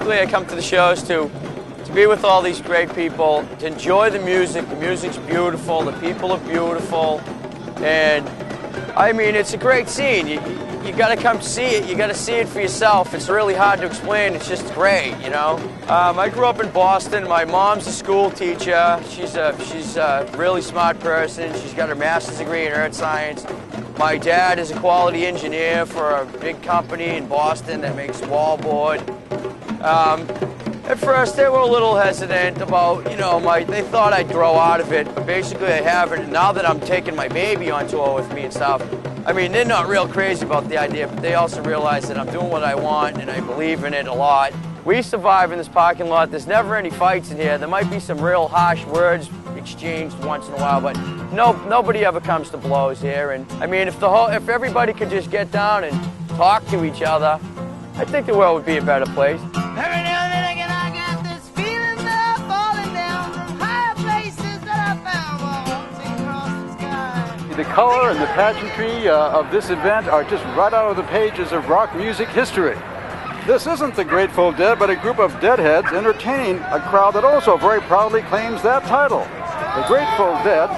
basically I come to the shows to be with all these great people, to enjoy the music. The music's beautiful, the people are beautiful, and I mean, it's a great scene. You got to come see it. You got to see it for yourself. It's really hard to explain. It's just great, you know. I grew up in Boston. My mom's a school teacher. She's a really smart person. She's got her master's degree in earth science. My dad is a quality engineer for a big company in Boston that makes wallboard. At first, they were a little hesitant about, you know, they thought I'd grow out of it, but basically I haven't. And now that I'm taking my baby on tour with me and stuff, I mean, they're not real crazy about the idea, but they also realize that I'm doing what I want and I believe in it a lot. We survive in this parking lot. There's never any fights in here. There might be some real harsh words exchanged once in a while, but nobody ever comes to blows here. And I mean, if everybody could just get down and talk to each other, I think the world would be a better place. Every now and then again, I got this feeling that I'm falling down from higher places that I found while waltzing across the sky. The color and the pageantry of this event are just right out of the pages of rock music history. This isn't the Grateful Dead, but a group of Deadheads entertaining a crowd that also very proudly claims that title. The Grateful Dead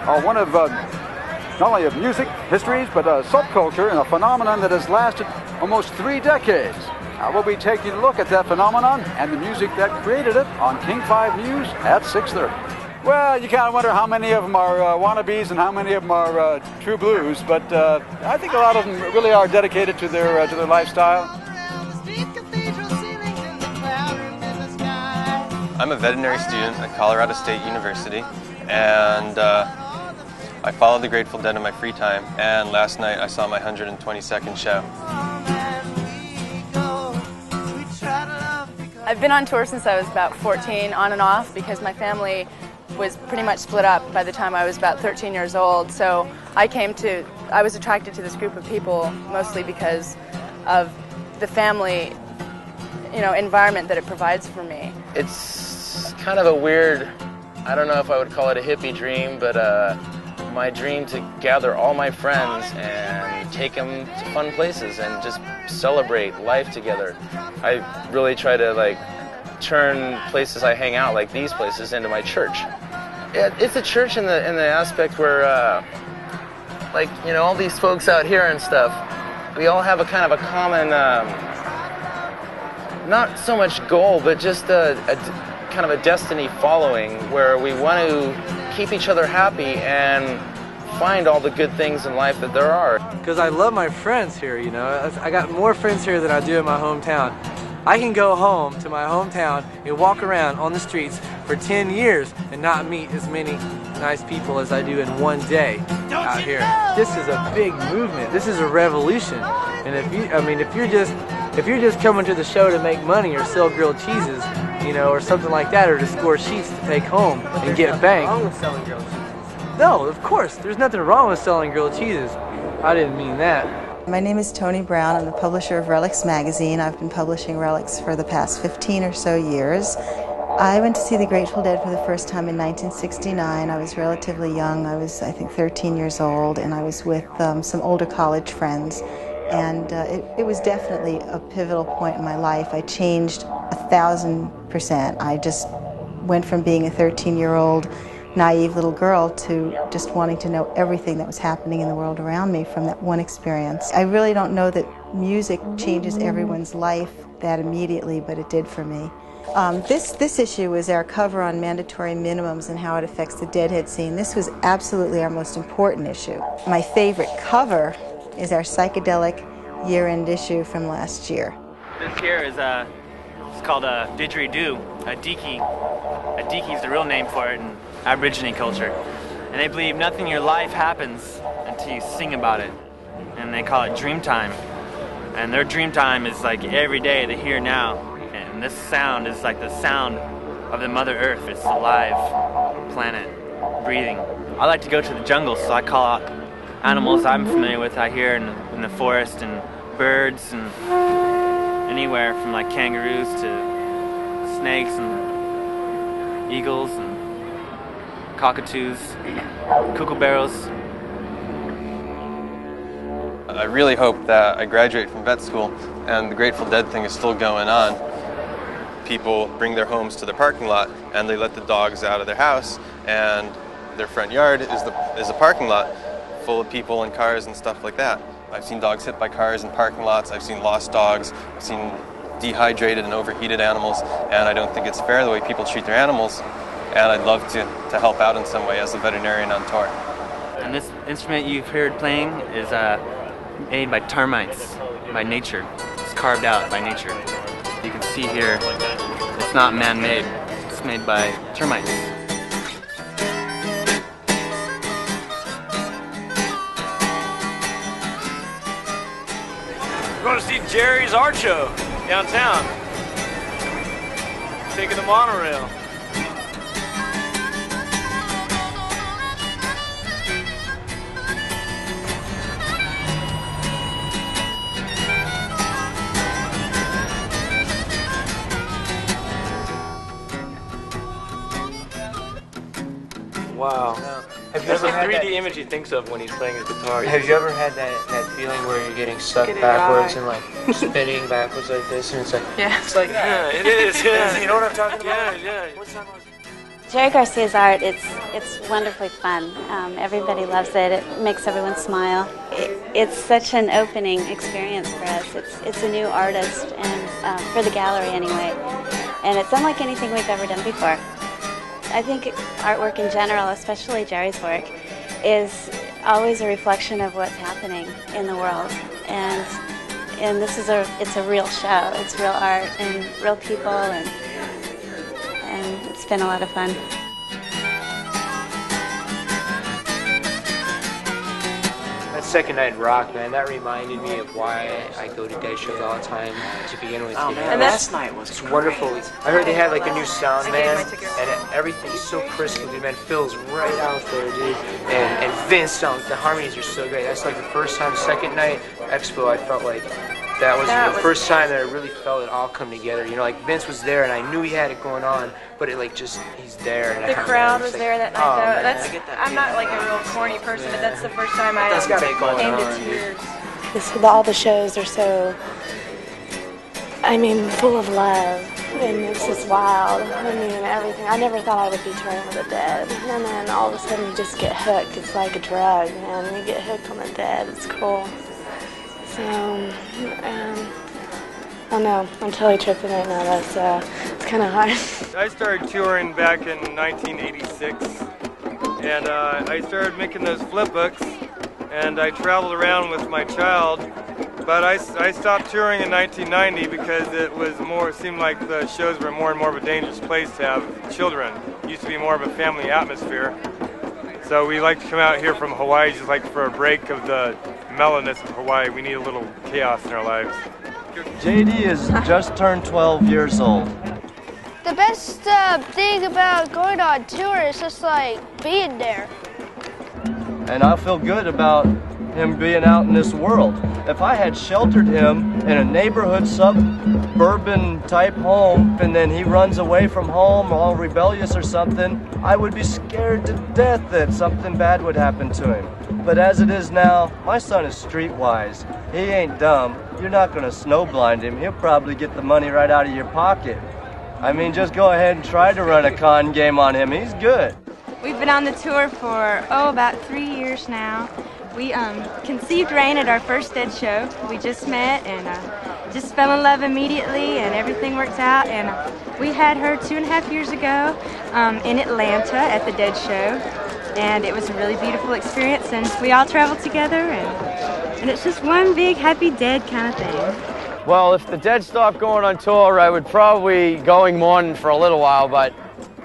are one of not only of music histories, but a subculture and a phenomenon that has lasted almost 3 decades. We'll be taking a look at that phenomenon and the music that created it on King 5 News at 6:30. Well, you kind of wonder how many of them are wannabes and how many of them are true blues, but I think a lot of them really are dedicated to their lifestyle. I'm a veterinary student at Colorado State University, and I follow the Grateful Dead in my free time, and last night I saw my 122nd show. I've been on tour since I was about 14, on and off, because my family was pretty much split up by the time I was about 13 years old. So I was attracted to this group of people mostly because of the family, you know, environment that it provides for me. It's kind of a weird, I don't know if I would call it a hippie dream, but my dream to gather all my friends and take them to fun places and just celebrate life together. I really try to turn places I hang out, like these places, into my church. It's a church in the aspect where all these folks out here and stuff, we all have a kind of a common, not so much goal, but just a kind of a destiny following, where we want to keep each other happy and find all the good things in life that there are. Because I love my friends here, you know. I got more friends here than I do in my hometown. I can go home to my hometown and walk around on the streets for 10 years and not meet as many nice people as I do in one day out here. This is a big movement. This is a revolution. And if you're just coming to the show to make money or sell grilled cheeses, you know, or something like that, or to score sheets to take home and get banked. Wrong with selling grilled cheeses? No, of course. There's nothing wrong with selling grilled cheeses. I didn't mean that. My name is Toni Brown. I'm the publisher of Relics magazine. I've been publishing Relics for the past 15 or so years. I went to see the Grateful Dead for the first time in 1969. I was relatively young. I was, I think, 13 years old, and I was with some older college friends. And it was definitely a pivotal point in my life. I changed 1,000%. I just went from being a 13-year-old naive little girl to just wanting to know everything that was happening in the world around me from that one experience. I really don't know that music changes everyone's life that immediately, but it did for me. This issue is our cover on mandatory minimums and how it affects the Deadhead scene. This was absolutely our most important issue. My favorite cover is our psychedelic year-end issue from last year. This here is it's called a didgeridoo, a diki. A diki is the real name for it in Aborigine culture. And they believe nothing in your life happens until you sing about it. And they call it dream time. And their dream time is like every day, the here and now. And this sound is like the sound of the Mother Earth. It's a live planet, breathing. I like to go to the jungle, so I call out animals I'm familiar with out here in the forest, and birds, and anywhere from like kangaroos to snakes and eagles and cockatoos, kookaburras. I really hope that I graduate from vet school and the Grateful Dead thing is still going on, people bring their homes to their parking lot and they let the dogs out of their house, and their front yard is a parking lot full of people and cars and stuff like that. I've seen dogs hit by cars in parking lots. I've seen lost dogs. I've seen dehydrated and overheated animals, and I don't think it's fair the way people treat their animals, and I'd love to help out in some way as a veterinarian on tour. And this instrument you've heard playing is made by termites, by nature. It's carved out by nature. You can see here, it's not man-made. It's made by termites. We're going to see Jerry's art show downtown. Taking the monorail. Wow. Have you ever had 3D image he thinks of when he's playing his guitar. Have you ever had that feeling where you're getting sucked backwards and like spinning backwards like this, and it's like it's like Yeah, it is. Yeah. You know what I'm talking about? Yeah. Jerry Garcia's art, it's wonderfully fun. Everybody loves it. It makes everyone smile. It's such an opening experience for us. It's a new artist, and for the gallery anyway. And it's unlike anything we've ever done before. I think artwork in general, especially Jerry's work, is always a reflection of what's happening in the world. And this is it's a real show. It's real art and real people, and it's been a lot of fun. That second night in Rock, man, that reminded me of why I go to Dead shows all the time to begin with. Oh, you know? man, last night was wonderful. I heard they had like a new sound man, and everything's so crisp, dude, man. Phil's right out there, dude. And Vince sounds, the harmonies are so great. That's like the first time, second night Expo, I felt like that was the first time that I really felt it all come together. You know, like Vince was there, and I knew he had it going on, but it like just, he's there. And the crowd was there that night, though. I'm not like a real corny person, but that's the first time I came to tears. All the shows are so, I mean, full of love, and it's just wild. I mean, everything. I never thought I would be touring with the Dead, and then all of a sudden you just get hooked. It's like a drug, man. You get hooked on the Dead. It's cool. So, oh no, I'm totally tripping right now. That's it's kind of hard. I started touring back in 1986, and I started making those flip books, and I traveled around with my child. But I stopped touring in 1990 because it seemed like the shows were more and more of a dangerous place to have children. It used to be more of a family atmosphere. So we like to come out here from Hawaii just like for a break of the mellowness of Hawaii. We need a little chaos in our lives. JD has just turned 12 years old. The best thing about going on tour is just like being there. And I feel good about him being out in this world. If I had sheltered him in a neighborhood suburban type home and then he runs away from home all rebellious or something, I would be scared to death that something bad would happen to him. But as it is now, my son is streetwise. He ain't dumb. You're not going to snowblind him. He'll probably get the money right out of your pocket. I mean, just go ahead and try to run a con game on him. He's good. We've been on the tour for, about 3 years now. We conceived Rain at our first Dead show. We just met and just fell in love immediately, and everything worked out. And we had her 2.5 years ago in Atlanta at the Dead show, and it was a really beautiful experience. And we all traveled together, and it's just one big happy Dead kind of thing. Well, if the Dead stopped going on tour, I would probably going mourning for a little while, but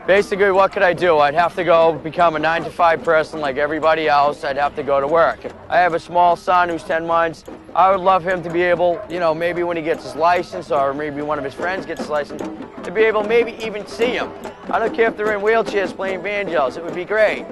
basically, what could I do? I'd have to go become a 9-to-5 person like everybody else. I'd have to go to work. I have a small son who's 10 months. I would love him to be able, maybe when he gets his license or maybe one of his friends gets his license, to be able maybe even see him. I don't care if they're in wheelchairs playing banjos. It would be great.